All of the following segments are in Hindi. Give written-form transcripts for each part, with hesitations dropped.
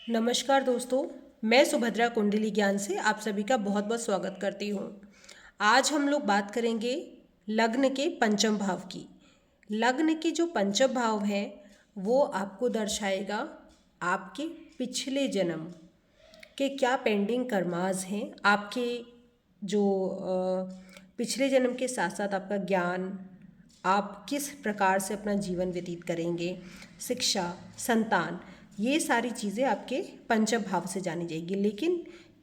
नमस्कार दोस्तों, मैं सुभद्रा कुंडली ज्ञान से आप सभी का बहुत बहुत स्वागत करती हूँ। आज हम लोग बात करेंगे लग्न के पंचम भाव की। लग्न के जो पंचम भाव है वो आपको दर्शाएगा आपके पिछले जन्म के क्या पेंडिंग कर्मास हैं, आपके जो पिछले जन्म के साथ साथ आपका ज्ञान, आप किस प्रकार से अपना जीवन व्यतीत करेंगे, शिक्षा, संतान, ये सारी चीज़ें आपके पंचम भाव से जानी जाएगी। लेकिन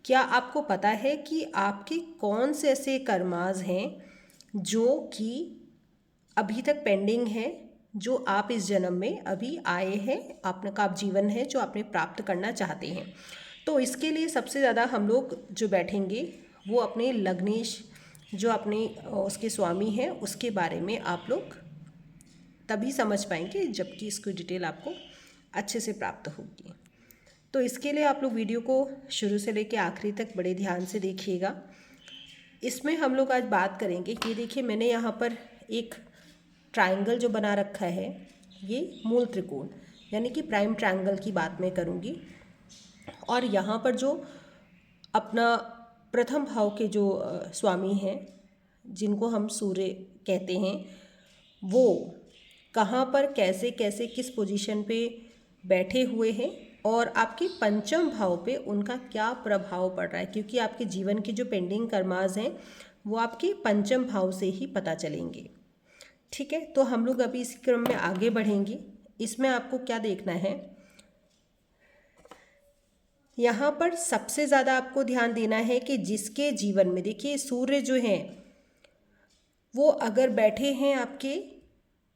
क्या आपको पता है कि आपके कौन से ऐसे कर्मास हैं जो कि अभी तक पेंडिंग हैं, जो आप इस जन्म में अभी आए हैं, आपका आप जीवन है जो आपने प्राप्त करना चाहते हैं। तो इसके लिए सबसे ज़्यादा हम लोग जो बैठेंगे वो अपने लग्नेश, जो अपने उसके स्वामी हैं, उसके बारे में आप लोग तभी समझ पाएंगे जबकि इसकी डिटेल आपको अच्छे से प्राप्त होगी। तो इसके लिए आप लोग वीडियो को शुरू से लेकर आखिरी तक बड़े ध्यान से देखिएगा। इसमें हम लोग आज बात करेंगे कि देखिए, मैंने यहाँ पर एक ट्रायंगल जो बना रखा है, ये मूल त्रिकोण यानी कि प्राइम ट्रायंगल की बात मैं करूँगी। और यहाँ पर जो अपना प्रथम भाव के जो स्वामी हैं, जिनको हम सूर्य कहते हैं, वो कहाँ पर कैसे कैसे किस पोजीशन पे बैठे हुए हैं और आपके पंचम भाव पे उनका क्या प्रभाव पड़ रहा है, क्योंकि आपके जीवन के जो पेंडिंग कर्मास हैं वो आपके पंचम भाव से ही पता चलेंगे। ठीक है, तो हम लोग अभी इस क्रम में आगे बढ़ेंगे। इसमें आपको क्या देखना है, यहाँ पर सबसे ज़्यादा आपको ध्यान देना है कि जिसके जीवन में देखिए सूर्य जो हैं वो अगर बैठे हैं आपके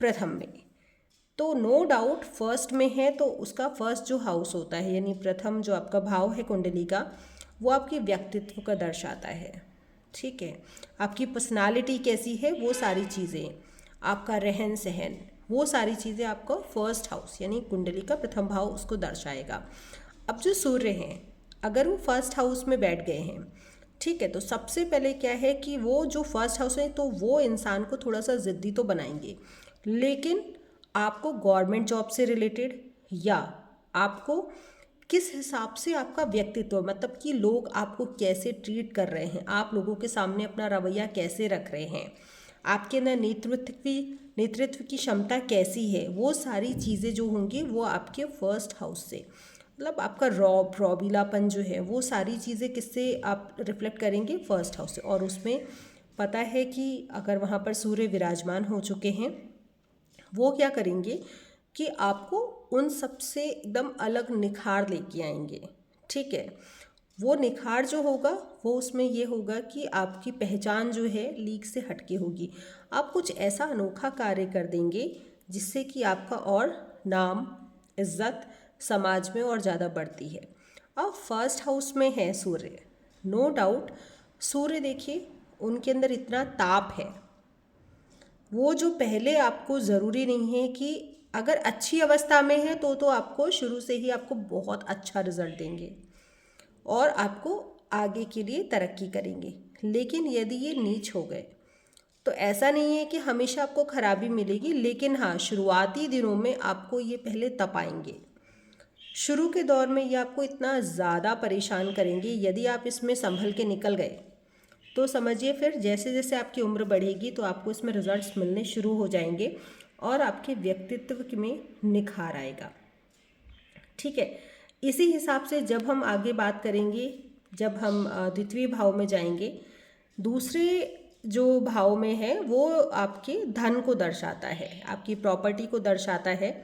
प्रथम में, तो नो डाउट फर्स्ट में है, तो उसका फर्स्ट जो हाउस होता है यानी प्रथम जो आपका भाव है कुंडली का, वो आपके व्यक्तित्व का दर्शाता है। ठीक है, आपकी पर्सनालिटी कैसी है, वो सारी चीज़ें, आपका रहन सहन, वो सारी चीज़ें आपको फर्स्ट हाउस यानी कुंडली का प्रथम भाव उसको दर्शाएगा। अब जो सूर्य हैं अगर वो फर्स्ट हाउस में बैठ गए हैं, ठीक है, तो सबसे पहले क्या है कि वो जो फर्स्ट हाउस है तो वो इंसान को थोड़ा सा ज़िद्दी तो बनाएंगे, लेकिन आपको गवर्नमेंट जॉब से रिलेटेड या आपको किस हिसाब से आपका व्यक्तित्व, मतलब कि लोग आपको कैसे ट्रीट कर रहे हैं, आप लोगों के सामने अपना रवैया कैसे रख रहे हैं, आपके अंदर नेतृत्व की क्षमता कैसी है, वो सारी चीज़ें जो होंगी वो आपके फर्स्ट हाउस से, मतलब आपका रौबीलापन जो है वो सारी चीज़ें किससे आप रिफ्लेक्ट करेंगे, फर्स्ट हाउस से। और उसमें पता है कि अगर वहाँ पर सूर्य विराजमान हो चुके हैं, वो क्या करेंगे कि आपको उन सब से एकदम अलग निखार लेके आएंगे। ठीक है, वो निखार जो होगा वो उसमें ये होगा कि आपकी पहचान जो है लीक से हटके होगी। आप कुछ ऐसा अनोखा कार्य कर देंगे जिससे कि आपका और नाम, इज्जत समाज में और ज़्यादा बढ़ती है। अब फर्स्ट हाउस में है सूर्य, नो डाउट सूर्य देखिए उनके अंदर इतना ताप है, वो जो पहले आपको ज़रूरी नहीं है कि अगर अच्छी अवस्था में है तो आपको शुरू से ही आपको बहुत अच्छा रिजल्ट देंगे और आपको आगे के लिए तरक्की करेंगे। लेकिन यदि ये नीच हो गए तो ऐसा नहीं है कि हमेशा आपको खराबी मिलेगी, लेकिन हाँ शुरुआती दिनों में आपको ये पहले तपाएंगे। शुरू के दौर में ये आपको इतना ज़्यादा परेशान करेंगे, यदि आप इसमें संभल के निकल गए तो समझिए फिर जैसे जैसे आपकी उम्र बढ़ेगी तो आपको इसमें रिजल्ट्स मिलने शुरू हो जाएंगे और आपके व्यक्तित्व में निखार आएगा। ठीक है, इसी हिसाब से जब हम आगे बात करेंगे, जब हम द्वितीय भाव में जाएंगे, दूसरे जो भाव में है वो आपके धन को दर्शाता है, आपकी प्रॉपर्टी को दर्शाता है।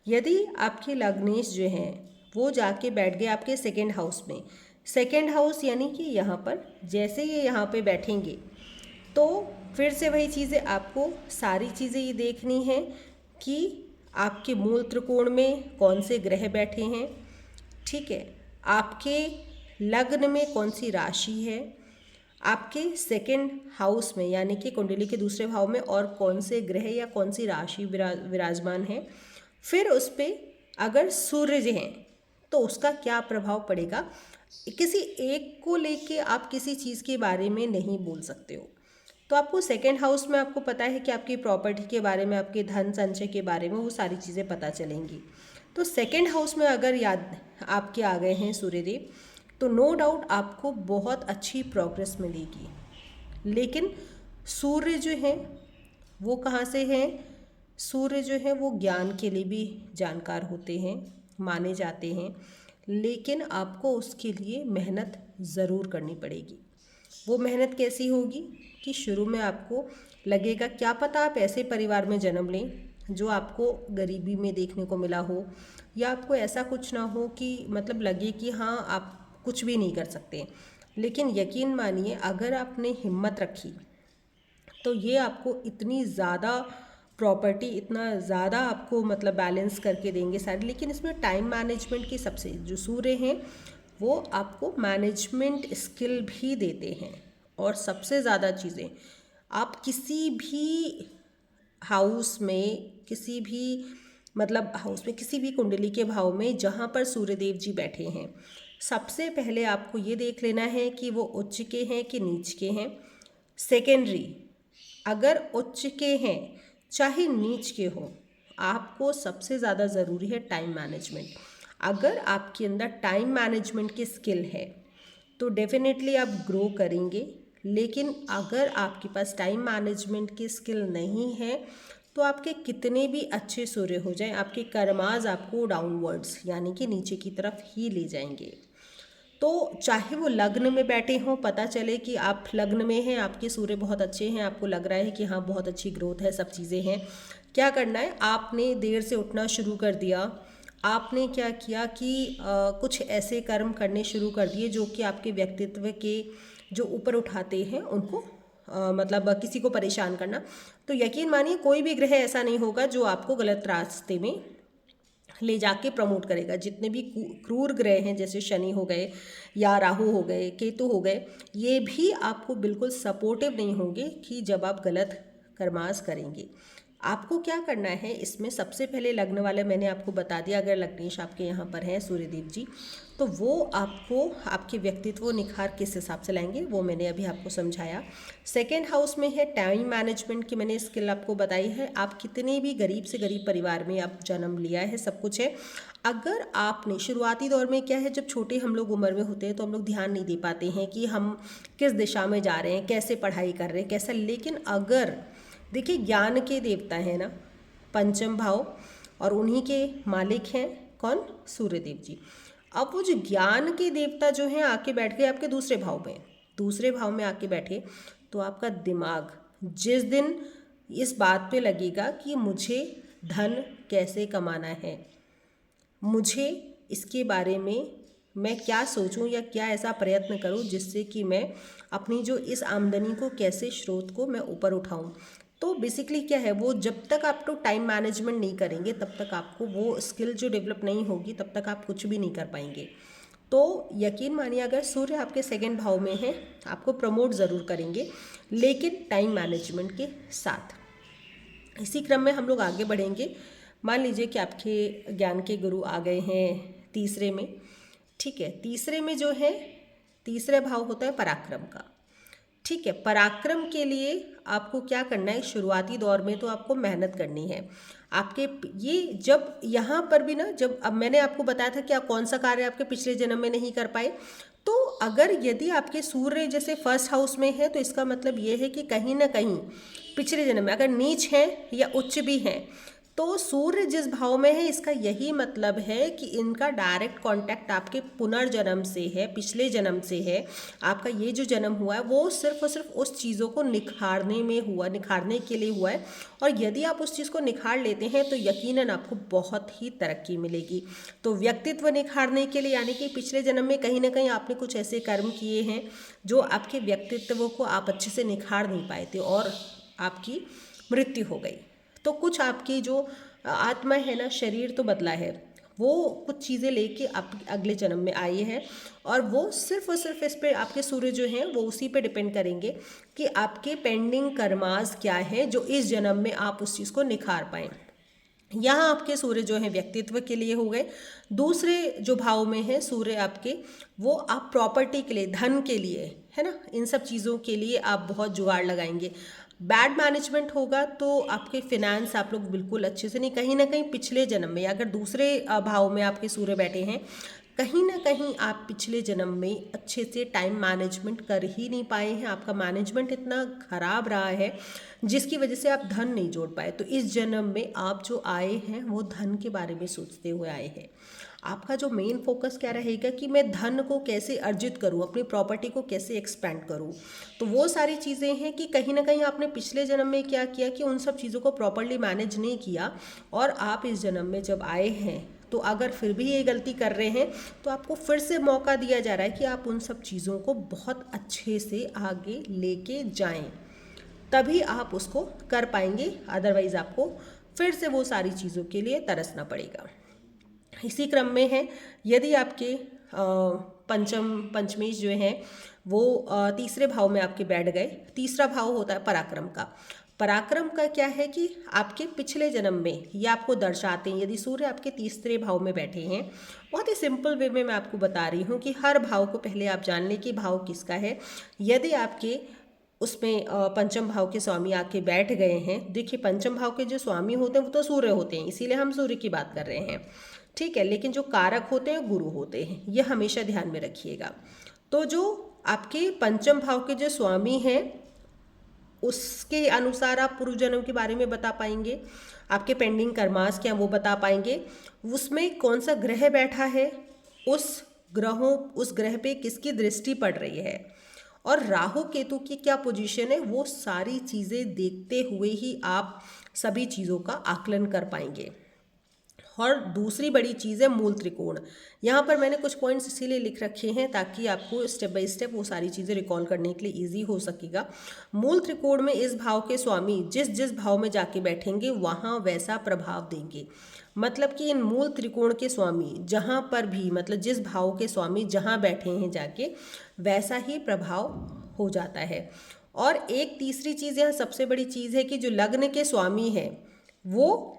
यदि आपके लग्नेश जो हैं वो जाके बैठ गए आपके सेकेंड हाउस में, सेकेंड हाउस यानी कि यहाँ पर जैसे ये यहाँ पे बैठेंगे तो फिर से वही चीज़ें, आपको सारी चीज़ें ये देखनी है कि आपके मूल त्रिकोण में कौन से ग्रह बैठे हैं। ठीक है, आपके लग्न में कौन सी राशि है, आपके सेकेंड हाउस में यानी कि कुंडली के दूसरे भाव में और कौन से ग्रह या कौन सी राशि विराजमान है। फिर उस पर अगर सूर्य जी हैं तो उसका क्या प्रभाव पड़ेगा। किसी एक को लेके आप किसी चीज़ के बारे में नहीं बोल सकते हो। तो आपको सेकेंड हाउस में आपको पता है कि आपकी प्रॉपर्टी के बारे में, आपके धन संचय के बारे में वो सारी चीज़ें पता चलेंगी। तो सेकंड हाउस में अगर याद आपके आ गए हैं सूर्यदेव, तो नो डाउट आपको बहुत अच्छी प्रोग्रेस मिलेगी। लेकिन सूर्य जो है वो कहाँ से हैं? सूर्य जो है वो ज्ञान के लिए भी जानकार होते हैं, माने जाते हैं, लेकिन आपको उसके लिए मेहनत ज़रूर करनी पड़ेगी। वो मेहनत कैसी होगी कि शुरू में आपको लगेगा, क्या पता आप ऐसे परिवार में जन्म लें जो आपको गरीबी में देखने को मिला हो, या आपको ऐसा कुछ ना हो कि मतलब लगे कि हाँ आप कुछ भी नहीं कर सकते। लेकिन यकीन मानिए, अगर आपने हिम्मत रखी तो ये आपको इतनी ज़्यादा प्रॉपर्टी, इतना ज़्यादा आपको मतलब बैलेंस करके देंगे सारे। लेकिन इसमें टाइम मैनेजमेंट की सबसे जो सूर्य हैं वो आपको मैनेजमेंट स्किल भी देते हैं। और सबसे ज़्यादा चीज़ें आप किसी भी हाउस में, किसी भी मतलब हाउस में, किसी भी कुंडली के भाव में जहाँ पर सूर्यदेव जी बैठे हैं, सबसे पहले आपको ये देख लेना है कि वो उच्च के हैं कि नीच के हैं। सेकेंडरी, अगर उच्च के हैं चाहे नीच के हो, आपको सबसे ज़्यादा ज़रूरी है टाइम मैनेजमेंट। अगर आपके अंदर टाइम मैनेजमेंट की स्किल है तो डेफिनेटली आप ग्रो करेंगे। लेकिन अगर आपके पास टाइम मैनेजमेंट की स्किल नहीं है तो आपके कितने भी अच्छे सूर्य हो जाएं, आपके कर्माज आपको डाउनवर्ड्स यानी कि नीचे की तरफ ही ले जाएंगे। तो चाहे वो लग्न में बैठे हों, पता चले कि आप लग्न में हैं, आपके सूर्य बहुत अच्छे हैं, आपको लग रहा है कि हाँ बहुत अच्छी ग्रोथ है, सब चीज़ें हैं, क्या करना है, आपने देर से उठना शुरू कर दिया, आपने क्या किया कि कुछ ऐसे कर्म करने शुरू कर दिए जो कि आपके व्यक्तित्व के जो ऊपर उठाते हैं उनको मतलब किसी को परेशान करना। तो यकीन मानिए कोई भी ग्रह ऐसा नहीं होगा जो आपको गलत रास्ते में ले जाके प्रमोट करेगा। जितने भी क्रूर ग्रह हैं जैसे शनि हो गए या राहु हो गए, केतु हो गए, ये भी आपको बिल्कुल सपोर्टिव नहीं होंगे कि जब आप गलत कर्मास करेंगे। आपको क्या करना है इसमें, सबसे पहले लग्न वाले मैंने आपको बता दिया, अगर लग्नेश आपके यहाँ पर हैं सूर्यदेव जी, तो वो आपको आपके व्यक्तित्व निखार किस हिसाब से लाएंगे वो मैंने अभी आपको समझाया। सेकेंड हाउस में है टाइम मैनेजमेंट की, मैंने स्किल आपको बताई है। आप कितने भी गरीब से गरीब परिवार में आप जन्म लिया है, सब कुछ है, अगर आपने शुरुआती दौर में क्या है, जब छोटे हम लोग उम्र में होते हैं तो हम लोग ध्यान नहीं दे पाते हैं कि हम किस दिशा में जा रहे हैं, कैसे पढ़ाई कर रहे हैं, कैसा। लेकिन अगर देखिए, ज्ञान के देवता हैं ना पंचम भाव, और उन्हीं के मालिक हैं कौन? सूर्यदेव जी। अब वो जो ज्ञान के देवता जो हैं आके बैठ गए आपके दूसरे भाव में, दूसरे भाव में आके बैठे, तो आपका दिमाग जिस दिन इस बात पे लगेगा कि मुझे धन कैसे कमाना है, मुझे इसके बारे में मैं क्या सोचूं या क्या ऐसा प्रयत्न करूं जिससे कि मैं अपनी जो इस आमदनी को कैसे स्रोत को मैं ऊपर उठाऊं। तो बेसिकली क्या है, वो जब तक आप तो टाइम मैनेजमेंट नहीं करेंगे तब तक आपको वो स्किल जो डेवलप नहीं होगी तब तक आप कुछ भी नहीं कर पाएंगे। तो यकीन मानिए, अगर सूर्य आपके सेकंड भाव में है आपको प्रमोट ज़रूर करेंगे, लेकिन टाइम मैनेजमेंट के साथ। इसी क्रम में हम लोग आगे बढ़ेंगे। मान लीजिए कि आपके ज्ञान के गुरु आ गए हैं तीसरे में, ठीक है। तीसरे में जो है, तीसरा भाव होता है पराक्रम का, ठीक है। पराक्रम के लिए आपको क्या करना है, शुरुआती दौर में तो आपको मेहनत करनी है। आपके ये जब यहाँ पर भी ना, जब अब मैंने आपको बताया था कि आप कौन सा कार्य आपके पिछले जन्म में नहीं कर पाए, तो अगर यदि आपके सूर्य जैसे फर्स्ट हाउस में है तो इसका मतलब ये है कि कहीं ना कहीं पिछले जन्म में अगर नीच हैं या उच्च भी हैं, तो सूर्य जिस भाव में है इसका यही मतलब है कि इनका डायरेक्ट कांटेक्ट आपके पुनर्जन्म से है, पिछले जन्म से है। आपका ये जो जन्म हुआ है वो सिर्फ और सिर्फ उस चीज़ों को निखारने में हुआ, निखारने के लिए हुआ है। और यदि आप उस चीज़ को निखार लेते हैं तो यकीनन आपको बहुत ही तरक्की मिलेगी। तो व्यक्तित्व निखारने के लिए, यानी कि पिछले जन्म में कहीं ना कहीं आपने कुछ ऐसे कर्म किए हैं जो आपके व्यक्तित्व को आप अच्छे से निखार नहीं पाए थे और आपकी मृत्यु हो गई। तो कुछ आपकी जो आत्मा है ना, शरीर तो बदला है, वो कुछ चीज़ें लेके आप अगले जन्म में आई है, और वो सिर्फ और सिर्फ इस पे आपके सूर्य जो हैं वो उसी पे डिपेंड करेंगे कि आपके पेंडिंग कर्मास क्या है जो इस जन्म में आप उस चीज़ को निखार पाएँ। यहाँ आपके सूर्य जो है व्यक्तित्व के लिए हो गए। दूसरे जो भाव में है सूर्य आपके, वो आप प्रॉपर्टी के लिए, धन के लिए, है ना, इन सब चीज़ों के लिए आप बहुत जुगाड़ लगाएंगे। बैड मैनेजमेंट होगा तो आपके फिनेंस आप लोग बिल्कुल अच्छे से नहीं, कहीं ना कहीं पिछले जन्म में, अगर दूसरे भाव में आपके सूर्य बैठे हैं, कहीं ना कहीं आप पिछले जन्म में अच्छे से टाइम मैनेजमेंट कर ही नहीं पाए हैं, आपका मैनेजमेंट इतना खराब रहा है जिसकी वजह से आप धन नहीं जोड़ पाए। तो इस जन्म में आप जो आए हैं वो धन के बारे में सोचते हुए आए हैं। आपका जो मेन फोकस क्या रहेगा कि मैं धन को कैसे अर्जित करूं, अपनी प्रॉपर्टी को कैसे एक्सपेंड करूं। तो वो सारी चीज़ें हैं कि कहीं ना कहीं आपने पिछले जन्म में क्या किया कि उन सब चीज़ों को प्रॉपरली मैनेज नहीं किया, और आप इस जन्म में जब आए हैं तो अगर फिर भी ये गलती कर रहे हैं तो आपको फिर से मौका दिया जा रहा है कि आप उन सब चीज़ों को बहुत अच्छे से आगे लेके जाएं, तभी आप उसको कर पाएंगे, अदरवाइज़ आपको फिर से वो सारी चीज़ों के लिए तरसना पड़ेगा। इसी क्रम में है, यदि आपके पंचमेश जो हैं वो तीसरे भाव में आपके बैठ गए। तीसरा भाव होता है पराक्रम का। पराक्रम का क्या है कि आपके पिछले जन्म में ये आपको दर्शाते हैं, यदि सूर्य आपके तीसरे भाव में बैठे हैं, बहुत ही सिंपल वे में मैं आपको बता रही हूँ कि हर भाव को पहले आप जान लें कि भाव किसका है। यदि आपके उसमें पंचम भाव के स्वामी आके बैठ गए हैं, देखिए पंचम भाव के जो स्वामी होते हैं वो तो सूर्य होते हैं, इसीलिए हम सूर्य की बात कर रहे हैं, ठीक है, लेकिन जो कारक होते हैं गुरु होते हैं, ये हमेशा ध्यान में रखिएगा। तो जो आपके पंचम भाव के जो स्वामी हैं उसके अनुसार आप पूर्व जन्म के बारे में बता पाएंगे, आपके पेंडिंग कर्मास क्या वो बता पाएंगे, उसमें कौन सा ग्रह बैठा है, उस ग्रह पे किसकी दृष्टि पड़ रही है, और राहु केतु की क्या पोजीशन है, वो सारी चीज़ें देखते हुए ही आप सभी चीज़ों का आकलन कर पाएंगे। और दूसरी बड़ी चीज़ है मूल त्रिकोण। यहाँ पर मैंने कुछ पॉइंट्स इसीलिए लिख रखे हैं ताकि आपको स्टेप बाय स्टेप वो सारी चीज़ें रिकॉल करने के लिए इजी हो सकेगा। मूल त्रिकोण में इस भाव के स्वामी जिस जिस भाव में जाके बैठेंगे वहाँ वैसा प्रभाव देंगे। मतलब कि इन मूल त्रिकोण के स्वामी जहाँ पर भी, मतलब जिस भाव के स्वामी जहाँ बैठे हैं जाके, वैसा ही प्रभाव हो जाता है। और एक तीसरी चीज़ यहाँ सबसे बड़ी चीज़ है कि जो लग्न के स्वामी हैं वो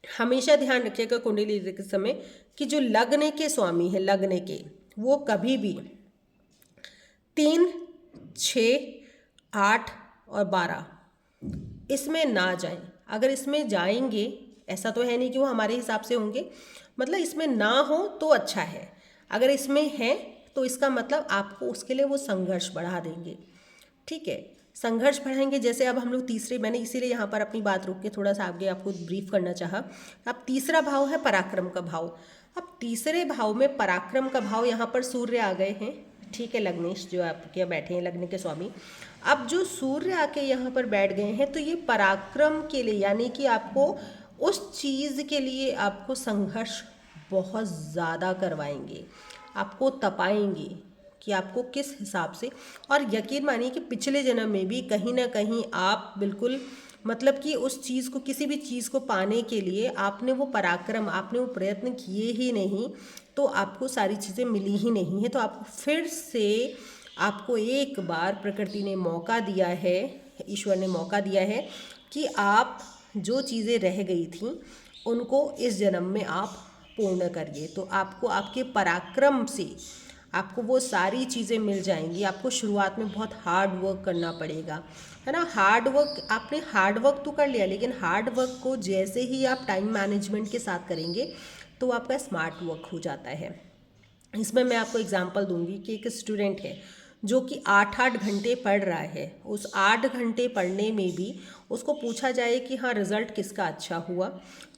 हमेशा ध्यान रखिएगा कुंडली के समय कि जो लग्न के स्वामी है, लग्न के, वो कभी भी 3, 6, 8 और 12 इसमें ना जाएं। अगर इसमें जाएंगे, ऐसा तो है नहीं कि वो हमारे हिसाब से होंगे, मतलब इसमें ना हो तो अच्छा है, अगर इसमें है तो इसका मतलब आपको उसके लिए वो संघर्ष बढ़ा देंगे, ठीक है, संघर्ष बढ़ाएंगे। जैसे अब हम लोग तीसरे, मैंने इसीलिए यहाँ पर अपनी बात रोक के थोड़ा सा आगे आपको ब्रीफ करना चाहा। अब तीसरा भाव है पराक्रम का भाव। अब तीसरे भाव में पराक्रम का भाव, यहाँ पर सूर्य आ गए हैं, ठीक है, लग्नेश जो आपके बैठे हैं लग्न के स्वामी। अब जो सूर्य आके यहाँ पर बैठ गए हैं तो ये पराक्रम के लिए, यानी कि आपको उस चीज़ के लिए आपको संघर्ष बहुत ज़्यादा करवाएंगे, आपको तपाएंगे कि आपको किस हिसाब से। और यकीन मानिए कि पिछले जन्म में भी कहीं ना कहीं आप बिल्कुल, मतलब कि उस चीज़ को, किसी भी चीज़ को पाने के लिए आपने वो पराक्रम, आपने वो प्रयत्न किए ही नहीं, तो आपको सारी चीज़ें मिली ही नहीं है। तो आपको फिर से, आपको एक बार प्रकृति ने मौका दिया है, ईश्वर ने मौका दिया है कि आप जो चीज़ें रह गई थी उनको इस जन्म में आप पूर्ण करिए। तो आपको आपके पराक्रम से आपको वो सारी चीज़ें मिल जाएंगी। आपको शुरुआत में बहुत हार्ड वर्क करना पड़ेगा, है ना। हार्ड वर्क, आपने हार्ड वर्क तो कर लिया, लेकिन हार्ड वर्क को जैसे ही आप टाइम मैनेजमेंट के साथ करेंगे तो आपका स्मार्ट वर्क हो जाता है। इसमें मैं आपको एग्जांपल दूंगी कि एक स्टूडेंट है जो कि 8-8 घंटे पढ़ रहा है, उस 8 घंटे पढ़ने में भी उसको पूछा जाए कि हाँ रिज़ल्ट किसका अच्छा हुआ,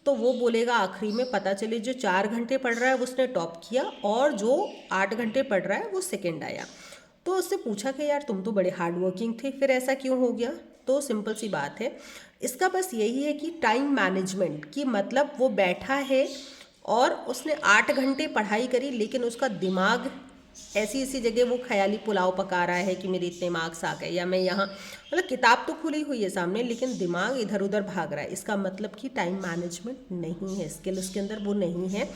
तो वो बोलेगा आखिरी में, पता चले जो 4 घंटे पढ़ रहा है उसने टॉप किया और जो 8 घंटे पढ़ रहा है वो सेकंड आया। तो उससे पूछा कि यार तुम तो बड़े हार्ड वर्किंग थे, फिर ऐसा क्यों हो गया। तो सिंपल सी बात है, इसका बस यही है कि टाइम मैनेजमेंट की, मतलब वो बैठा है और उसने 8 घंटे पढ़ाई करी, लेकिन उसका दिमाग ऐसी जगह वो ख्याली पुलाव पका रहा है कि मेरे इतने मार्क्स आ गए, या मैं यहाँ, मतलब किताब तो खुली हुई है सामने लेकिन दिमाग इधर उधर भाग रहा है। इसका मतलब कि टाइम मैनेजमेंट नहीं है, स्किल उसके अंदर वो नहीं है,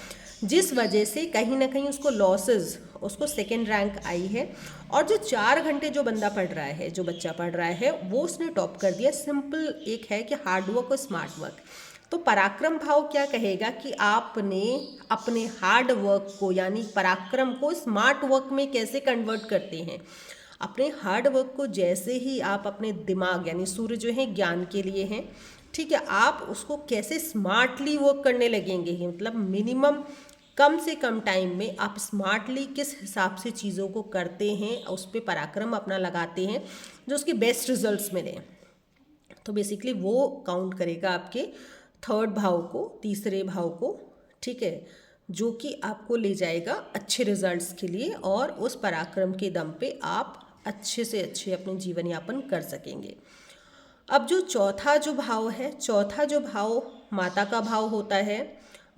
जिस वजह से कहीं ना कहीं उसको लॉसेस, उसको सेकेंड रैंक आई है। और जो 4 घंटे जो बंदा पढ़ रहा है, जो बच्चा पढ़ रहा है, वो उसने टॉप कर दिया। सिंपल एक है कि हार्ड वर्क और स्मार्ट वर्क। तो पराक्रम भाव क्या कहेगा कि आपने अपने हार्ड वर्क को, यानी पराक्रम को, स्मार्ट वर्क में कैसे कन्वर्ट करते हैं। अपने हार्ड वर्क को जैसे ही आप अपने दिमाग यानी सूर्य जो है ज्ञान के लिए हैं, ठीक है, आप उसको कैसे स्मार्टली वर्क करने लगेंगे, मतलब मिनिमम कम से कम टाइम में आप स्मार्टली किस हिसाब से चीज़ों को करते हैं, उस पर पराक्रम अपना लगाते हैं जो उसके बेस्ट रिजल्ट्स मिले। तो बेसिकली वो काउंट करेगा आपके थर्ड भाव को, तीसरे भाव को, ठीक है, जो कि आपको ले जाएगा अच्छे रिजल्ट्स के लिए, और उस पराक्रम के दम पे आप अच्छे से अच्छे अपने जीवन यापन कर सकेंगे। अब जो चौथा जो भाव है, चौथा जो भाव माता का भाव होता है,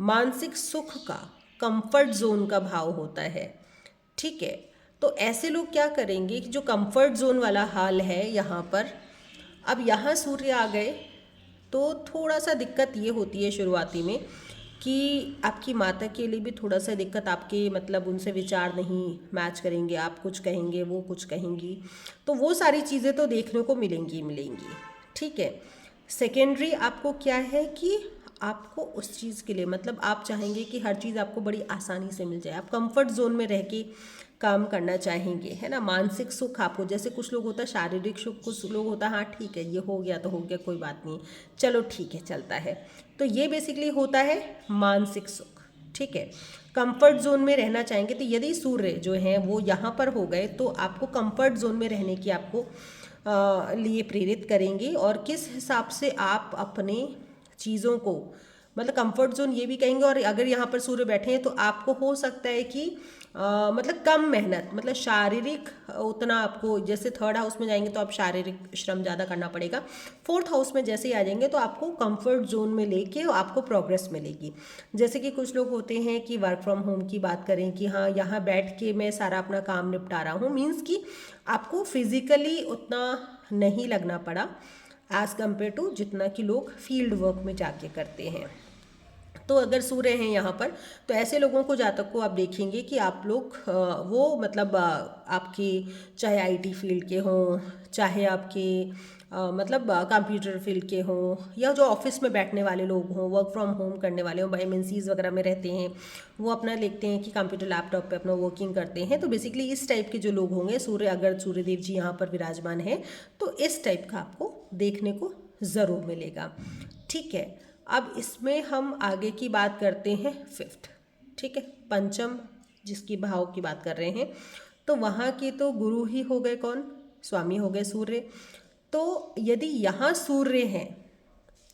मानसिक सुख का, कंफर्ट जोन का भाव होता है, ठीक है। तो ऐसे लोग क्या करेंगे कि जो कंफर्ट जोन वाला हाल है यहाँ पर, अब यहाँ सूर्य आ गए तो थोड़ा सा दिक्कत ये होती है शुरुआती में कि आपकी माता के लिए भी थोड़ा सा दिक्कत, आपके मतलब उनसे विचार नहीं मैच करेंगे, आप कुछ कहेंगे वो कुछ कहेंगी, तो वो सारी चीज़ें तो देखने को मिलेंगी मिलेंगी, ठीक है। सेकेंडरी आपको क्या है कि आपको उस चीज़ के लिए मतलब आप चाहेंगे कि हर चीज़ आपको बड़ी आसानी से मिल जाए, आप कंफर्ट जोन में रह के काम करना चाहेंगे, है ना। मानसिक सुख आपको, जैसे कुछ लोग होता है शारीरिक सुख, कुछ लोग होता है हाँ ठीक है ये हो गया तो हो गया, कोई बात नहीं, चलो ठीक है चलता है, तो ये बेसिकली होता है मानसिक सुख, ठीक है। कंफर्ट जोन में रहना चाहेंगे, तो यदि सूर्य जो है वो यहाँ पर हो गए तो आपको कंफर्ट जोन में रहने की आपको लिए प्रेरित करेंगे, और किस हिसाब से आप अपने चीज़ों को मतलब कंफर्ट जोन ये भी कहेंगे। और अगर यहाँ पर सूर्य बैठे हैं तो आपको हो सकता है कि मतलब कम मेहनत, मतलब शारीरिक उतना आपको, जैसे थर्ड हाउस में जाएंगे तो आप शारीरिक श्रम ज़्यादा करना पड़ेगा, फोर्थ हाउस में जैसे ही आ जाएंगे तो आपको कंफर्ट जोन में लेके आपको प्रोग्रेस मिलेगी। जैसे कि कुछ लोग होते हैं कि वर्क फ्रॉम होम की बात करें कि हाँ यहाँ बैठ के मैं सारा अपना काम निपटा रहा हूँ, मीन्स कि आपको फिजिकली उतना नहीं लगना पड़ा एज़ कम्पेयर टू जितना कि लोग फील्ड वर्क में जाके करते हैं। तो अगर सूर्य हैं यहाँ पर, तो ऐसे लोगों को जातक को आप देखेंगे कि आप लोग वो मतलब आपके चाहे आईटी फील्ड के हों, चाहे आपके मतलब कंप्यूटर फील्ड के हों, या जो ऑफिस में बैठने वाले लोग हों, वर्क फ्रॉम होम करने वाले हों, एमएनसीज वगैरह में रहते हैं, वो अपना लिखते हैं कि कंप्यूटर लैपटॉप पे अपना वर्किंग करते हैं, तो बेसिकली इस टाइप के जो लोग होंगे, सूर्य अगर सूर्यदेव जी यहाँ पर विराजमान है तो इस टाइप का आपको देखने को ज़रूर मिलेगा, ठीक है। अब इसमें हम आगे की बात करते हैं फिफ्थ, ठीक है, पंचम जिसकी भाव की बात कर रहे हैं, तो वहाँ के तो गुरु ही हो गए, कौन, स्वामी हो गए सूर्य। तो यदि यहाँ सूर्य हैं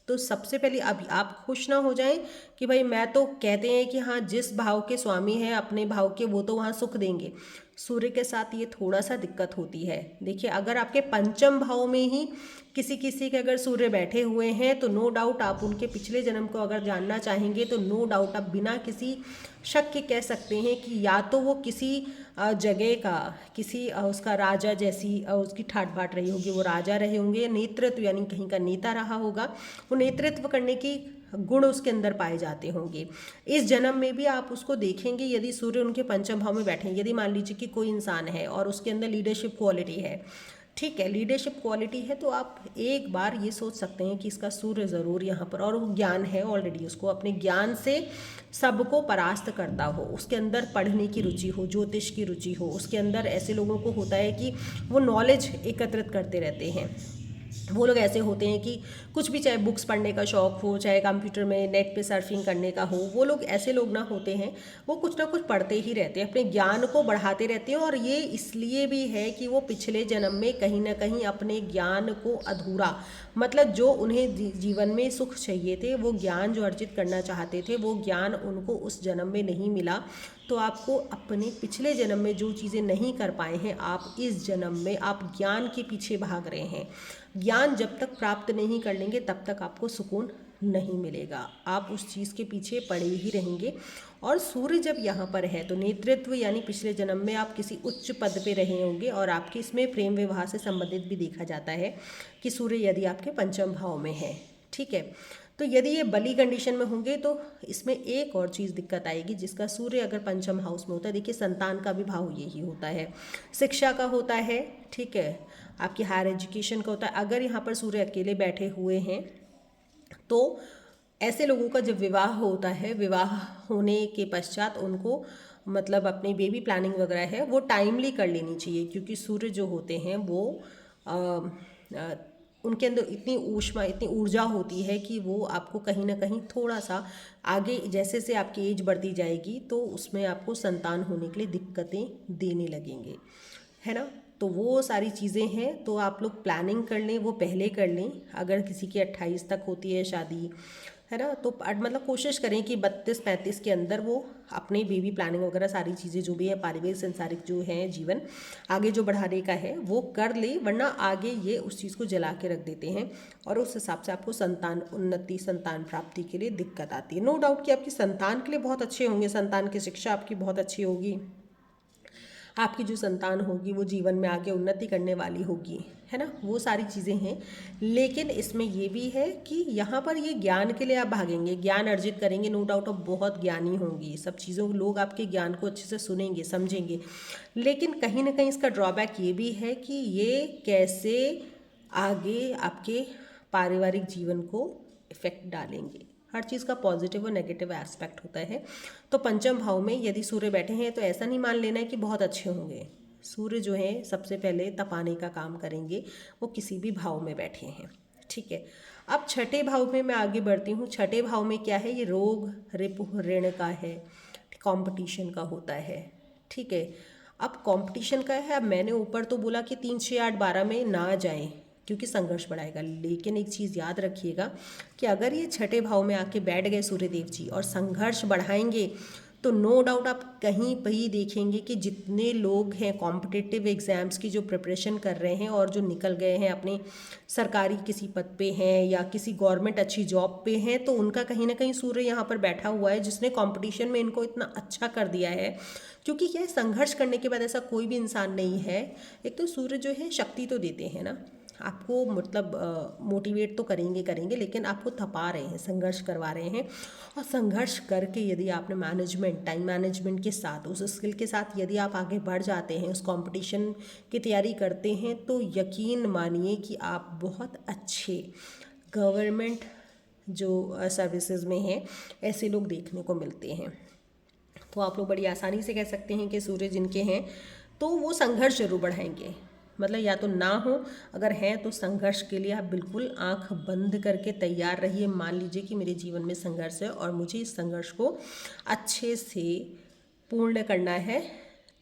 तो सबसे पहले अब आप खुश ना हो जाएं कि भाई मैं तो, कहते हैं कि हाँ जिस भाव के स्वामी हैं अपने भाव के वो तो वहाँ सुख देंगे, सूर्य के साथ ये थोड़ा सा दिक्कत होती है। देखिए अगर आपके पंचम भाव में ही किसी किसी के अगर सूर्य बैठे हुए हैं तो नो डाउट आप उनके पिछले जन्म को अगर जानना चाहेंगे तो नो डाउट आप बिना किसी शक के कह सकते हैं कि या तो वो किसी जगह का किसी उसका राजा जैसी उसकी ठाट बाट रही होगी, वो राजा रहे होंगे, नेतृत्व यानी कहीं का नेता रहा होगा, वो नेतृत्व करने की गुण उसके अंदर पाए जाते होंगे। इस जन्म में भी आप उसको देखेंगे यदि सूर्य उनके पंचम भाव में बैठे हैं। यदि मान लीजिए कि कोई इंसान है और उसके अंदर लीडरशिप क्वालिटी है, ठीक है, लीडरशिप क्वालिटी है, तो आप एक बार ये सोच सकते हैं कि इसका सूर्य ज़रूर यहाँ पर, और वो ज्ञान है ऑलरेडी, उसको अपने ज्ञान से सबको परास्त करता हो, उसके अंदर पढ़ने की रुचि हो, ज्योतिष की रुचि हो, उसके अंदर ऐसे लोगों को होता है कि वो नॉलेज एकत्रित करते रहते हैं। वो लोग ऐसे होते हैं कि कुछ भी, चाहे बुक्स पढ़ने का शौक़ हो, चाहे कंप्यूटर में नेट पे सर्फिंग करने का हो, वो लोग ऐसे लोग ना होते हैं, वो कुछ ना कुछ पढ़ते ही रहते हैं, अपने ज्ञान को बढ़ाते रहते हैं। और ये इसलिए भी है कि वो पिछले जन्म में कहीं ना कहीं अपने ज्ञान को अधूरा, मतलब जो उन्हें जीवन में सुख चाहिए थे, वो ज्ञान जो अर्जित करना चाहते थे, वो ज्ञान उनको उस जन्म में नहीं मिला। तो आपको अपने पिछले जन्म में जो चीज़ें नहीं कर पाए हैं, आप इस जन्म में आप ज्ञान के पीछे भाग रहे हैं। ज्ञान जब तक प्राप्त नहीं कर लेंगे तब तक आपको सुकून नहीं मिलेगा, आप उस चीज़ के पीछे पड़े ही रहेंगे। और सूर्य जब यहाँ पर है तो नेतृत्व यानी पिछले जन्म में आप किसी उच्च पद पे रहे होंगे, और आपके इसमें प्रेम विवाह से संबंधित भी देखा जाता है कि सूर्य यदि आपके पंचम भाव में है, ठीक है। तो यदि ये बली कंडीशन में होंगे तो इसमें एक और चीज़ दिक्कत आएगी, जिसका सूर्य अगर पंचम हाउस में होता है, देखिए संतान का भी भाव यही होता है, शिक्षा का होता है, ठीक है, आपकी हायर एजुकेशन का होता है। अगर यहाँ पर सूर्य अकेले बैठे हुए हैं तो ऐसे लोगों का जब विवाह होता है, विवाह होने के पश्चात उनको मतलब अपनी बेबी प्लानिंग वगैरह है वो टाइमली कर लेनी चाहिए, क्योंकि सूर्य जो होते हैं वो अ, अ, उनके अंदर इतनी ऊष्मा, इतनी ऊर्जा होती है कि वो आपको कहीं ना कहीं थोड़ा सा आगे जैसे से आपकी एज बढ़ती जाएगी तो उसमें आपको संतान होने के लिए दिक्कतें देने लगेंगे, है ना। तो वो सारी चीज़ें हैं, तो आप लोग प्लानिंग कर लें, वो पहले कर लें। अगर किसी की 28 तक होती है शादी, है ना, तो मतलब कोशिश करें कि 32-35 के अंदर वो अपनी बेबी प्लानिंग वगैरह सारी चीज़ें जो भी है पारिवारिक संसारिक जो है जीवन आगे जो बढ़ाने का है वो कर ले, वरना आगे ये उस चीज़ को जला के रख देते हैं और उस हिसाब से आपको संतान उन्नति, संतान प्राप्ति के लिए दिक्कत आती है। नो डाउट कि आपकी संतान के लिए बहुत अच्छे होंगे, संतान की शिक्षा आपकी बहुत अच्छी होगी, आपकी जो संतान होगी वो जीवन में आगे उन्नति करने वाली होगी, है ना, वो सारी चीज़ें हैं। लेकिन इसमें ये भी है कि यहाँ पर ये ज्ञान के लिए आप भागेंगे, ज्ञान अर्जित करेंगे, नो डाउट आप बहुत ज्ञानी होंगी, सब चीज़ों लोग आपके ज्ञान को अच्छे से सुनेंगे, समझेंगे। लेकिन कहीं ना कहीं इसका ड्रॉबैक ये भी है कि ये कैसे आगे आपके पारिवारिक जीवन को इफेक्ट डालेंगे। हर चीज़ का पॉजिटिव और नेगेटिव एस्पेक्ट होता है। तो पंचम भाव में यदि सूर्य बैठे हैं तो ऐसा नहीं मान लेना है कि बहुत अच्छे होंगे। सूर्य जो है सबसे पहले तपाने का काम करेंगे, वो किसी भी भाव में बैठे हैं, ठीक है। अब छठे भाव में मैं आगे बढ़ती हूँ। छठे भाव में क्या है, ये रोग, रिपु, ऋण का है, कंपटीशन का होता है, ठीक है। अब कंपटीशन का है, अब मैंने ऊपर तो बोला कि 3, 6, 8, 12 में ना जाएं क्योंकि संघर्ष बढ़ाएगा। लेकिन एक चीज़ याद रखिएगा कि अगर ये छठे भाव में आके बैठ गए सूर्यदेव जी और संघर्ष बढ़ाएंगे तो नो डाउट आप कहीं भी देखेंगे कि जितने लोग हैं कॉम्पिटिटिव एग्ज़ाम्स की जो प्रिपरेशन कर रहे हैं और जो निकल गए हैं अपने सरकारी किसी पद पे हैं या किसी गवर्नमेंट अच्छी जॉब पे हैं, तो उनका कहीं ना कहीं सूर्य यहाँ पर बैठा हुआ है जिसने कंपटीशन में इनको इतना अच्छा कर दिया है। क्योंकि क्या है, संघर्ष करने के बाद ऐसा कोई भी इंसान नहीं है। एक तो सूर्य जो है शक्ति तो देते हैं ना आपको, मतलब मोटिवेट तो करेंगे, लेकिन आपको थपा रहे हैं, संघर्ष करवा रहे हैं। और संघर्ष करके यदि आपने मैनेजमेंट, टाइम मैनेजमेंट के साथ, उस स्किल के साथ यदि आप आगे बढ़ जाते हैं, उस कंपटीशन की तैयारी करते हैं, तो यकीन मानिए कि आप बहुत अच्छे गवर्नमेंट जो सर्विसेज में हैं ऐसे लोग देखने को मिलते हैं। तो आप लोग बड़ी आसानी से कह सकते हैं कि सूर्य जिनके हैं तो वो संघर्ष जरूर बढ़ाएंगे। मतलब या तो ना हो, अगर हैं तो संघर्ष के लिए आप बिल्कुल आंख बंद करके तैयार रहिए। मान लीजिए कि मेरे जीवन में संघर्ष है और मुझे इस संघर्ष को अच्छे से पूर्ण करना है,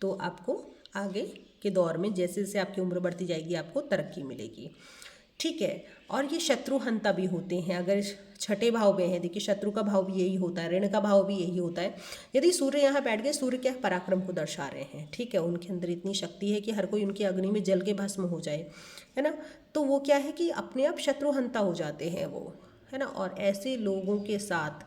तो आपको आगे के दौर में जैसे जैसे आपकी उम्र बढ़ती जाएगी आपको तरक्की मिलेगी, ठीक है। और ये शत्रुहंता भी होते हैं अगर छठे भाव में है। देखिए शत्रु का भाव भी यही होता है, ऋण का भाव भी यही होता है। यदि सूर्य यहाँ बैठ गए, सूर्य क्या पराक्रम को दर्शा रहे हैं, ठीक है, उनके अंदर इतनी शक्ति है कि हर कोई उनकी अग्नि में जल के भस्म हो जाए, है ना। तो वो क्या है कि अपने आप शत्रुहंता हो जाते हैं वो, है ना। और ऐसे लोगों के साथ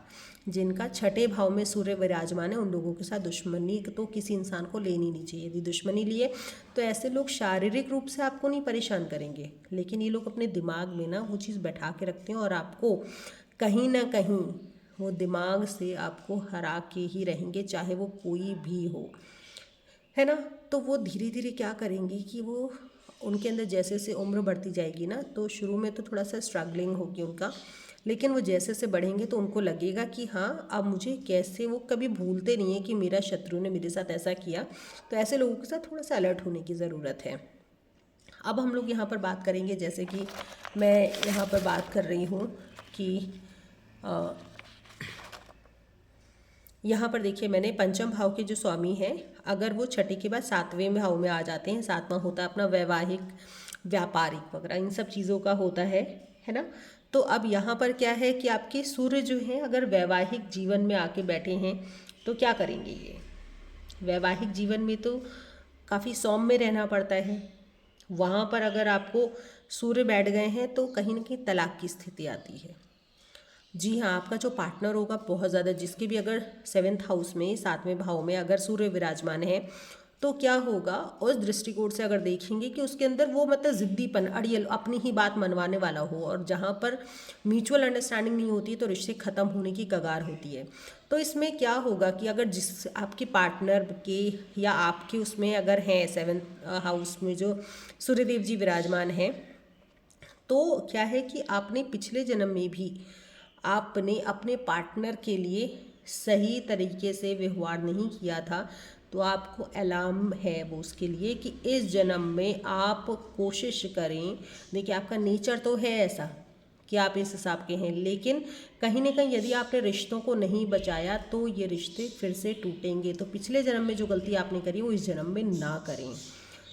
जिनका छठे भाव में सूर्य विराजमान है, उन लोगों के साथ दुश्मनी तो किसी इंसान को लेनी नहीं चाहिए। यदि दुश्मनी लिए तो ऐसे लोग शारीरिक रूप से आपको नहीं परेशान करेंगे, लेकिन ये लोग अपने दिमाग में ना वो चीज़ बैठा के रखते हैं और आपको कहीं ना कहीं वो दिमाग से आपको हरा के ही रहेंगे, चाहे वो कोई भी हो, है ना। तो वो धीरे धीरे क्या करेंगे कि वो उनके अंदर जैसे जैसे उम्र बढ़ती जाएगी ना, तो शुरू में तो थोड़ा सा स्ट्रगलिंग होगी उनका, लेकिन वो जैसे जैसे बढ़ेंगे तो उनको लगेगा कि हाँ अब मुझे कैसे, वो कभी भूलते नहीं है कि मेरा शत्रु ने मेरे साथ ऐसा किया। तो ऐसे लोगों के साथ थोड़ा सा अलर्ट होने की ज़रूरत है। अब हम लोग यहाँ पर बात करेंगे, जैसे कि मैं यहाँ पर बात कर रही हूँ कि यहाँ पर देखिए मैंने पंचम भाव के जो स्वामी हैं, अगर वो छठे के बाद सातवें भाव में आ जाते हैं, सातवां होता है अपना वैवाहिक, व्यापारिक वगैरह इन सब चीज़ों का होता है ना। तो अब यहाँ पर क्या है कि आपके सूर्य जो हैं अगर वैवाहिक जीवन में आके बैठे हैं तो क्या करेंगे ये। वैवाहिक जीवन में तो काफ़ी सौम्य रहना पड़ता है, वहाँ पर अगर आपको सूर्य बैठ गए हैं तो कहीं ना कहीं तलाक की स्थिति आती है। जी हाँ, आपका जो पार्टनर होगा बहुत ज़्यादा, जिसके भी अगर 7th हाउस में, 7वें भाव में अगर सूर्य विराजमान है, तो क्या होगा उस दृष्टिकोण से अगर देखेंगे कि उसके अंदर वो मतलब ज़िद्दीपन, अड़ियल, अपनी ही बात मनवाने वाला हो, और जहाँ पर म्यूचुअल अंडरस्टैंडिंग नहीं होती है तो रिश्ते ख़त्म होने की कगार होती है। तो इसमें क्या होगा कि अगर जिस आपके पार्टनर के या आपके उसमें अगर हैं 7th हाउस में जो सूर्यदेव जी विराजमान हैं, तो क्या है कि आपने पिछले जन्म में भी आपने अपने पार्टनर के लिए सही तरीके से व्यवहार नहीं किया था, तो आपको अलार्म है वो उसके लिए कि इस जन्म में आप कोशिश करें। देखिए आपका नेचर तो है ऐसा कि आप इस हिसाब के हैं, लेकिन कहीं ना कहीं यदि आपने रिश्तों को नहीं बचाया तो ये रिश्ते फिर से टूटेंगे। तो पिछले जन्म में जो गलती आपने करी वो इस जन्म में ना करें।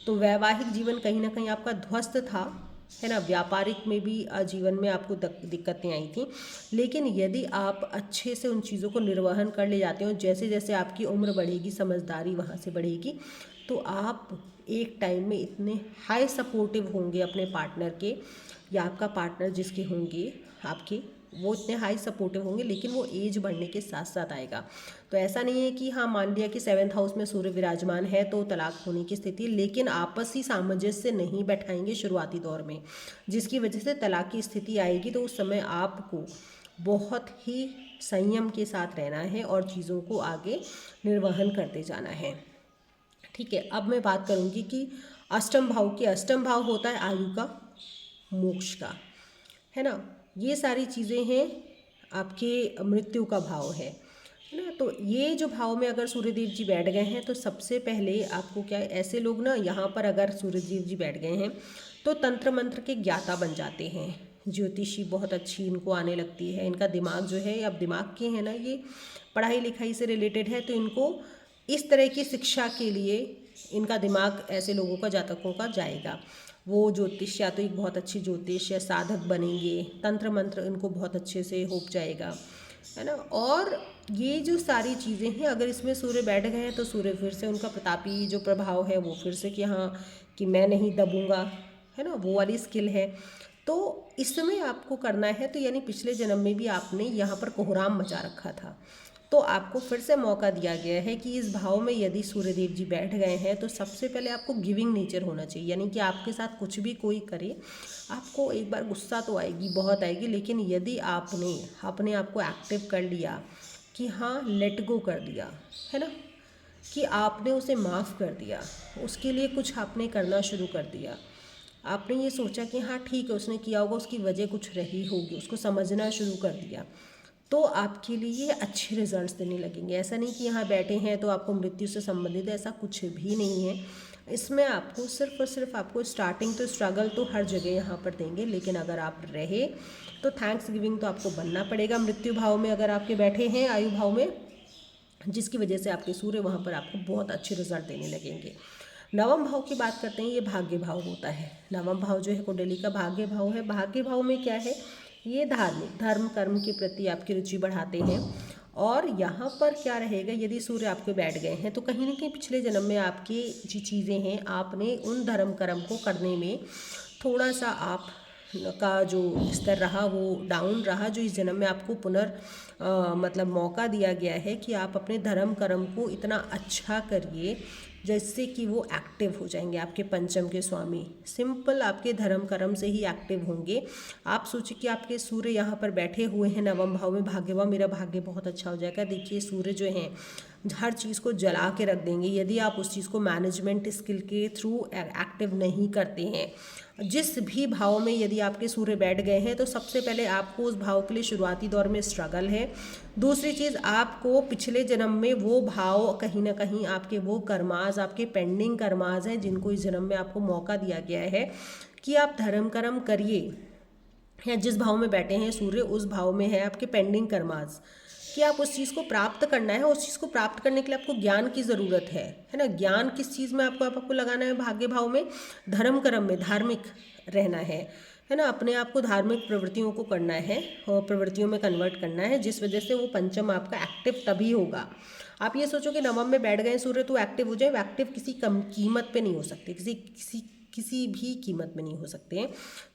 तो वैवाहिक जीवन कहीं ना कहीं आपका ध्वस्त था, है ना। व्यापारिक में भी जीवन में आपको दिक्कतें आई थी, लेकिन यदि आप अच्छे से उन चीज़ों को निर्वहन कर ले जाते हो, जैसे जैसे आपकी उम्र बढ़ेगी, समझदारी वहाँ से बढ़ेगी, तो आप एक टाइम में इतने हाई सपोर्टिव होंगे अपने पार्टनर के, या आपका पार्टनर जिसके होंगे आपके, वो इतने हाई सपोर्टिव होंगे, लेकिन वो एज बढ़ने के साथ साथ आएगा। तो ऐसा नहीं है कि हाँ मान लिया कि 7th हाउस में सूर्य विराजमान है तो तलाक होने की स्थिति, लेकिन आपसी सामंजस्य नहीं बैठाएंगे शुरुआती दौर में, जिसकी वजह से तलाक की स्थिति आएगी। तो उस समय आपको बहुत ही संयम के साथ रहना है और चीज़ों को आगे निर्वहन करते जाना है। ठीक है, अब मैं बात करूँगी कि अष्टम भाव की। अष्टम भाव होता है आयु का, मोक्ष का, है ना। ये सारी चीज़ें हैं, आपके मृत्यु का भाव है ना। तो ये जो भाव में अगर सूर्यदेव जी बैठ गए हैं तो सबसे पहले आपको क्या है, ऐसे लोग ना यहाँ पर अगर सूर्यदेव जी बैठ गए हैं तो तंत्र मंत्र के ज्ञाता बन जाते हैं। ज्योतिषी बहुत अच्छी इनको आने लगती है, इनका दिमाग जो है, अब दिमाग के है ना, ये पढ़ाई लिखाई से रिलेटेड है, तो इनको इस तरह की शिक्षा के लिए इनका दिमाग ऐसे लोगों का, जातकों का जाएगा। वो ज्योतिष या तो एक बहुत अच्छी ज्योतिष या साधक बनेंगे, तंत्र मंत्र इनको बहुत अच्छे से हो जाएगा, है ना। और ये जो सारी चीज़ें हैं, अगर इसमें सूर्य बैठ गए हैं तो सूर्य फिर से उनका प्रतापी जो प्रभाव है वो फिर से कि हाँ कि मैं नहीं दबूंगा, है ना, वो वाली स्किल है। तो इस समय आपको करना है, तो यानी पिछले जन्म में भी आपने यहाँ पर कोहराम मचा रखा था, तो आपको फिर से मौका दिया गया है कि इस भाव में यदि सूर्यदेव जी बैठ गए हैं तो सबसे पहले आपको गिविंग नेचर होना चाहिए। यानी कि आपके साथ कुछ भी कोई करे, आपको एक बार गुस्सा तो आएगी, बहुत आएगी, लेकिन यदि आपने अपने आप को एक्टिव कर लिया कि हाँ लेट गो कर दिया, है ना, कि आपने उसे माफ़ कर दिया, उसके लिए कुछ आपने करना शुरू कर दिया, आपने ये सोचा कि हाँ ठीक है उसने किया होगा, उसकी वजह कुछ रही होगी, उसको समझना शुरू कर दिया, तो आपके लिए अच्छे रिजल्ट्स देने लगेंगे। ऐसा नहीं कि यहाँ बैठे हैं तो आपको मृत्यु से संबंधित, ऐसा कुछ भी नहीं है। इसमें आपको सिर्फ और सिर्फ आपको स्टार्टिंग तो स्ट्रगल तो हर जगह यहाँ पर देंगे, लेकिन अगर आप रहे तो थैंक्स गिविंग तो आपको बनना पड़ेगा। मृत्यु भाव में अगर आपके बैठे हैं, आयु भाव में, जिसकी वजह से आपके सूर्य वहाँ पर आपको बहुत अच्छे रिजल्ट देने लगेंगे। नवम भाव की बात करते हैं, ये भाग्य भाव होता है। नवम भाव जो है कुंडली का भाग्य भाव है। भाग्य भाव में क्या है, ये धार्मिक धर्म कर्म के प्रति आपकी रुचि बढ़ाते हैं। और यहाँ पर क्या रहेगा, यदि सूर्य आपके बैठ गए हैं तो कहीं ना कहीं पिछले जन्म में आपकी जो चीज़ें हैं, आपने उन धर्म कर्म को करने में थोड़ा सा आप का जो स्तर रहा वो डाउन रहा, जो इस जन्म में आपको मतलब मौका दिया गया है कि आप अपने धर्म कर्म को इतना अच्छा करिए जैसे कि वो एक्टिव हो जाएंगे। आपके पंचम के स्वामी सिंपल आपके धर्म कर्म से ही एक्टिव होंगे। आप सोचिए कि आपके सूर्य यहाँ पर बैठे हुए हैं नवम भाव में, भाग्यवा, मेरा भाग्य बहुत अच्छा हो जाएगा। देखिए सूर्य जो हैं हर चीज़ को जला के रख देंगे यदि आप उस चीज़ को मैनेजमेंट स्किल के थ्रू एक्टिव नहीं करते हैं। जिस भी भाव में यदि आपके सूर्य बैठ गए हैं तो सबसे पहले आपको उस भाव के लिए शुरुआती दौर में स्ट्रगल है। दूसरी चीज़, आपको पिछले जन्म में वो भाव कहीं ना कहीं आपके वो कर्माज, आपके पेंडिंग कर्माज हैं जिनको इस जन्म में आपको मौका दिया गया है कि आप धर्म कर्म करिए। या जिस भाव में बैठे हैं सूर्य उस भाव में है आपके पेंडिंग कर्माज कि आप उस चीज़ को प्राप्त करना है। उस चीज़ को प्राप्त करने के लिए आपको ज्ञान की ज़रूरत है ना। ज्ञान किस चीज़ में आपको लगाना है, भाग्य भाव में, धर्म कर्म में, धार्मिक रहना है ना। अपने आप को धार्मिक प्रवृत्तियों को करना है और प्रवृत्तियों में कन्वर्ट करना है, जिस वजह से वो पंचम आपका एक्टिव तभी होगा। आप ये सोचो कि नवम में बैठ गए सूर्य तो एक्टिव हो जाए, वो एक्टिव किसी कम कीमत पे नहीं हो सकते, किसी भी कीमत में नहीं हो सकते हैं।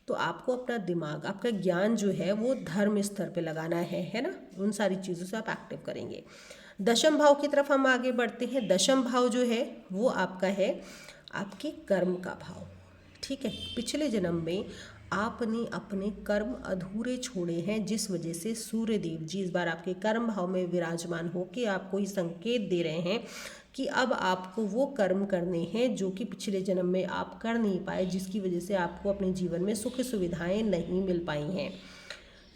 तो आपको अपना दिमाग, आपका ज्ञान जो है वो धर्म स्तर पे लगाना है ना। उन सारी चीज़ों से आप एक्टिव करेंगे। दशम भाव की तरफ हम आगे बढ़ते हैं। दशम भाव जो है वो आपका है आपके कर्म का भाव। ठीक है, पिछले जन्म में आपने अपने कर्म अधूरे छोड़े हैं, जिस वजह से सूर्य देव जी इस बार आपके कर्म भाव में विराजमान होकर आपको ये संकेत दे रहे हैं कि अब आपको वो कर्म करने हैं जो कि पिछले जन्म में आप कर नहीं पाए, जिसकी वजह से आपको अपने जीवन में सुख सुविधाएं नहीं मिल पाई हैं।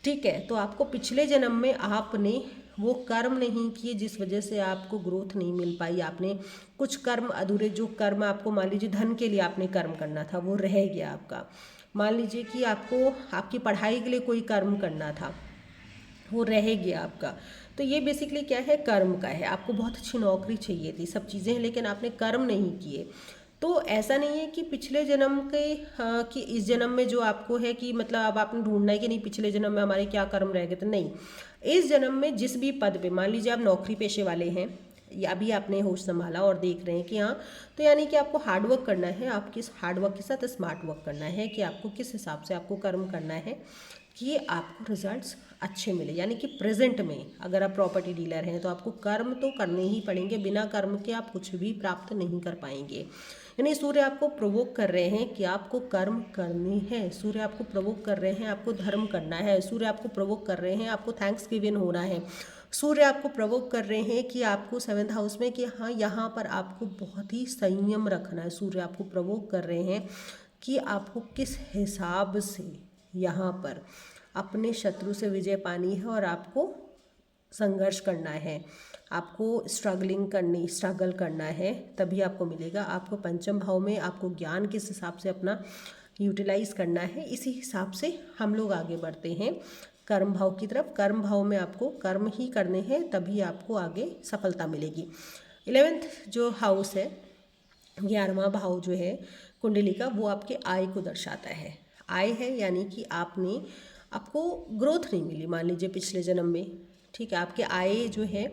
ठीक है, तो आपको पिछले जन्म में आपने वो कर्म नहीं किए जिस वजह से आपको ग्रोथ नहीं मिल पाई, आपने कुछ कर्म अधूरे, जो कर्म आपको मान लीजिए धन के लिए आपने कर्म करना था वो रह गया आपका, मान लीजिए कि आपको आपकी पढ़ाई के लिए कोई कर्म करना था वो रह गया आपका। तो ये बेसिकली क्या है, कर्म का है। आपको बहुत अच्छी नौकरी चाहिए थी, सब चीज़ें हैं, लेकिन आपने कर्म नहीं किए। तो ऐसा नहीं है कि पिछले जन्म के हाँ, कि इस जन्म में जो आपको है कि मतलब अब आपने ढूंढना है कि नहीं पिछले जन्म में हमारे क्या कर्म रह गए थे, नहीं। इस जन्म में जिस भी पद पे, मान लीजिए आप नौकरी पेशे वाले हैं या अभी आपने होश संभाला और देख रहे हैं कि हाँ, तो यानी कि आपको हार्ड वर्क करना है, आपके हार्ड वर्क के साथ स्मार्ट वर्क करना है कि आपको किस हिसाब से आपको कर्म करना है कि आपको रिजल्ट्स अच्छे मिले। यानी कि प्रेजेंट में अगर आप प्रॉपर्टी डीलर हैं तो आपको कर्म तो करने ही पड़ेंगे, बिना कर्म के आप कुछ भी प्राप्त नहीं कर पाएंगे। यानी सूर्य आपको प्रोवोक कर रहे हैं कि आपको कर्म करनी है, सूर्य आपको प्रोवोक कर रहे हैं आपको धर्म करना है, सूर्य आपको प्रोवोक कर रहे हैं आपको थैंक्स गिवन होना है, सूर्य आपको प्रोवोक कर रहे हैं कि आपको 7th हाउस में कि हाँ यहाँ पर आपको बहुत ही संयम रखना है। सूर्य आपको प्रोवोक कर रहे हैं कि आपको किस हिसाब से यहाँ पर अपने शत्रु से विजय पानी है और आपको संघर्ष करना है, आपको स्ट्रगल करना है, तभी आपको मिलेगा। आपको पंचम भाव में आपको ज्ञान किस हिसाब से अपना यूटिलाइज करना है, इसी हिसाब से हम लोग आगे बढ़ते हैं कर्म भाव की तरफ। कर्म भाव में आपको कर्म ही करने हैं, तभी आपको आगे सफलता मिलेगी। 11th जो हाउस है, 11वां भाव जो है कुंडली का, वो आपके आय को दर्शाता है। आय है यानी कि आपको ग्रोथ नहीं मिली मान लीजिए पिछले जन्म में, ठीक है, आपके आय जो है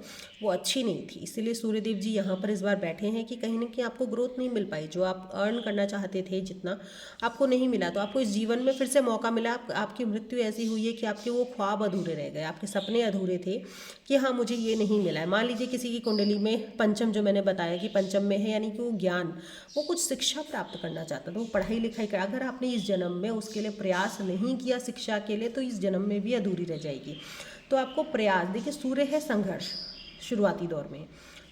वो अच्छी नहीं थी, इसीलिए सूर्यदेव जी यहाँ पर इस बार बैठे हैं कि कहीं ना कहीं आपको ग्रोथ नहीं मिल पाई, जो आप अर्न करना चाहते थे जितना आपको नहीं मिला। तो आपको इस जीवन में फिर से मौका मिला, आपकी मृत्यु ऐसी हुई है कि आपके वो ख्वाब अधूरे रह गए, आपके सपने अधूरे थे कि हाँ मुझे ये नहीं मिला है। मान लीजिए किसी की कुंडली में पंचम, जो मैंने बताया कि पंचम में है, यानी कि वो ज्ञान, वो कुछ शिक्षा प्राप्त करना चाहता था, वो पढ़ाई लिखाई कर, अगर आपने इस जन्म में उसके लिए प्रयास नहीं किया शिक्षा के लिए, तो इस जन्म में भी अधूरी रह जाएगी। तो आपको प्रयास, देखिए सूर्य है संघर्ष शुरुआती दौर में,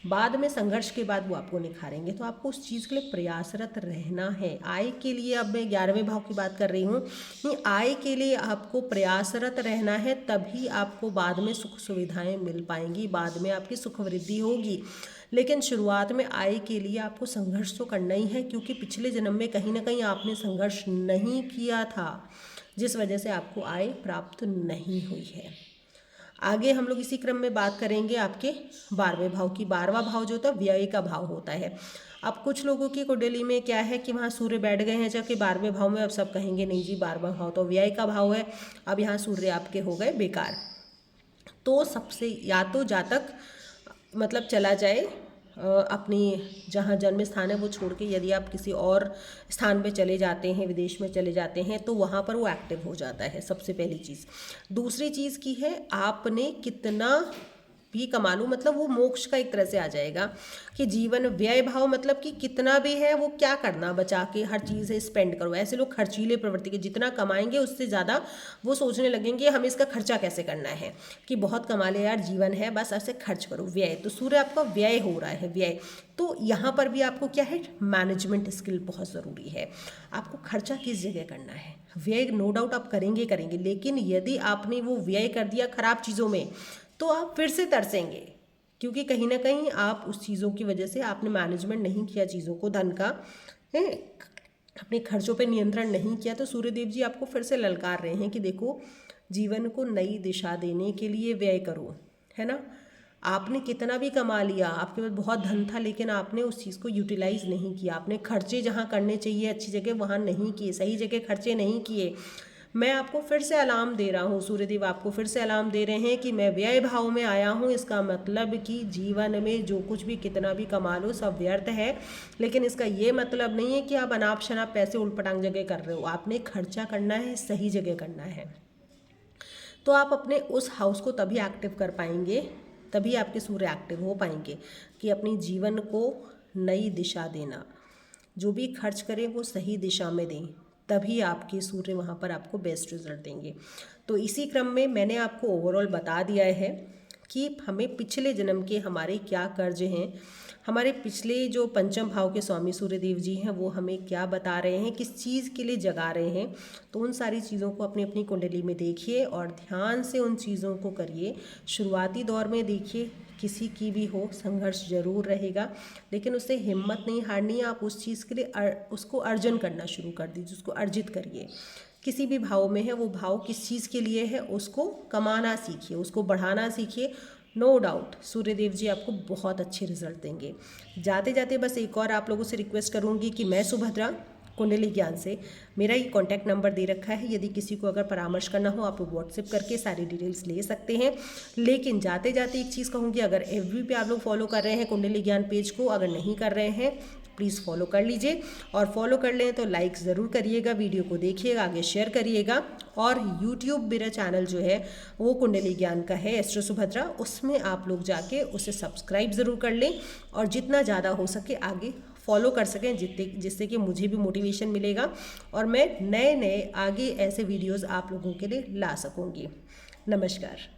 बाद में संघर्ष के बाद वो आपको निखारेंगे, तो आपको उस चीज़ के लिए प्रयासरत रहना है। आय के लिए, अब मैं 11वें भाव की बात कर रही हूँ कि आय के लिए आपको प्रयासरत रहना है, तभी आपको बाद में सुख सुविधाएं मिल पाएंगी, बाद में आपकी सुख वृद्धि होगी। लेकिन शुरुआत में आय के लिए आपको संघर्ष तो करना ही है, क्योंकि पिछले जन्म में कहीं ना कहीं आपने संघर्ष नहीं किया था, जिस वजह से आपको आय प्राप्त नहीं हुई है। आगे हम लोग इसी क्रम में बात करेंगे आपके 12वें भाव की। 12वां भाव जो होता है व्यय का भाव होता है। अब कुछ लोगों की कुंडली में क्या है कि वहाँ सूर्य बैठ गए हैं जबकि 12वें भाव में, अब सब कहेंगे नहीं जी 12वां भाव तो व्यय का भाव है, अब यहाँ सूर्य आपके हो गए बेकार। तो सबसे या तो जातक मतलब चला जाए अपनी जहाँ जन्म स्थान है वो छोड़ के, यदि आप किसी और स्थान पे चले जाते हैं, विदेश में चले जाते हैं, तो वहाँ पर वो एक्टिव हो जाता है, सबसे पहली चीज़। दूसरी चीज़ की है, आपने कितना भी कमा लो, मतलब वो मोक्ष का एक तरह से आ जाएगा कि जीवन व्यय भाव, मतलब कि कितना भी है वो क्या करना, बचा के हर चीज़ है स्पेंड करो। ऐसे लोग खर्चीले प्रवृत्ति के, जितना कमाएंगे उससे ज़्यादा वो सोचने लगेंगे हमें इसका खर्चा कैसे करना है, कि बहुत कमा ले यार, जीवन है बस ऐसे खर्च करो, व्यय। तो सूर्य आपका व्यय हो रहा है, व्यय। तो यहाँ पर भी आपको क्या है, मैनेजमेंट स्किल बहुत ज़रूरी है। आपको खर्चा किस जगह करना है, व्यय नो डाउट आप करेंगे, लेकिन यदि आपने वो व्यय कर दिया खराब चीज़ों में, तो आप फिर से तरसेंगे, क्योंकि कहीं ना कहीं आप उस चीज़ों की वजह से आपने मैनेजमेंट नहीं किया चीज़ों को, धन का है, अपने खर्चों पे नियंत्रण नहीं किया। तो सूर्यदेव जी आपको फिर से ललकार रहे हैं कि देखो जीवन को नई दिशा देने के लिए व्यय करो, है ना। आपने कितना भी कमा लिया, आपके पास बहुत धन था, लेकिन आपने उस चीज़ को यूटिलाइज नहीं किया, आपने खर्चे जहाँ करने चाहिए अच्छी जगह वहाँ नहीं किए, सही जगह खर्चे नहीं किए। मैं आपको फिर से अलार्म दे रहा हूँ, सूर्यदेव आपको फिर से अलार्म दे रहे हैं कि मैं व्यय भाव में आया हूँ। इसका मतलब कि जीवन में जो कुछ भी कितना भी कमा लो सब व्यर्थ है, लेकिन इसका ये मतलब नहीं है कि आप अनाप शनाप पैसे उलपटांग जगह कर रहे हो। आपने खर्चा करना है, सही जगह करना है, तो आप अपने उस हाउस को तभी एक्टिव कर पाएंगे, तभी आपके सूर्य एक्टिव हो पाएंगे कि अपनी जीवन को नई दिशा देना, जो भी खर्च करें वो सही दिशा में दें, तभी आपके सूर्य वहाँ पर आपको बेस्ट रिजल्ट देंगे। तो इसी क्रम में मैंने आपको ओवरऑल बता दिया है कि हमें पिछले जन्म के हमारे क्या कर्ज हैं, हमारे पिछले जो पंचम भाव के स्वामी सूर्यदेव जी हैं वो हमें क्या बता रहे हैं, किस चीज़ के लिए जगा रहे हैं। तो उन सारी चीज़ों को अपनी अपनी कुंडली में देखिए और ध्यान से उन चीज़ों को करिए। शुरुआती दौर में देखिए किसी की भी हो संघर्ष जरूर रहेगा, लेकिन उससे हिम्मत नहीं हारनी है। आप उस चीज़ के लिए उसको अर्जन करना शुरू कर दीजिए, उसको अर्जित करिए। किसी भी भाव में है वो भाव किस चीज़ के लिए है उसको कमाना सीखिए, उसको बढ़ाना सीखिए। नो डाउट सूर्यदेव जी आपको बहुत अच्छे रिजल्ट देंगे। जाते जाते बस एक और आप लोगों से रिक्वेस्ट करूँगी कि मैं सुभद्रा कुंडली ज्ञान से, मेरा ये कॉन्टैक्ट नंबर दे रखा है, यदि किसी को अगर परामर्श करना हो आप व्हाट्सएप करके सारी डिटेल्स ले सकते हैं। लेकिन जाते जाते एक चीज़ कहूँगी, अगर एफबी पे आप लोग फॉलो कर रहे हैं कुंडली ज्ञान पेज को, अगर नहीं कर रहे हैं प्लीज़ फॉलो कर लीजिए, और फॉलो कर लें तो लाइक ज़रूर करिएगा, वीडियो को देखिएगा, आगे शेयर करिएगा। और यूट्यूब मेरा चैनल जो है वो कुंडली ज्ञान का है, एस्ट्रो सुभद्रा, उसमें आप लोग जाके उसे सब्सक्राइब ज़रूर कर लें और जितना ज़्यादा हो सके आगे फॉलो कर सकें, जिससे कि मुझे भी मोटिवेशन मिलेगा और मैं नए नए आगे ऐसे वीडियोज़ आप लोगों के लिए ला सकूँगी। नमस्कार।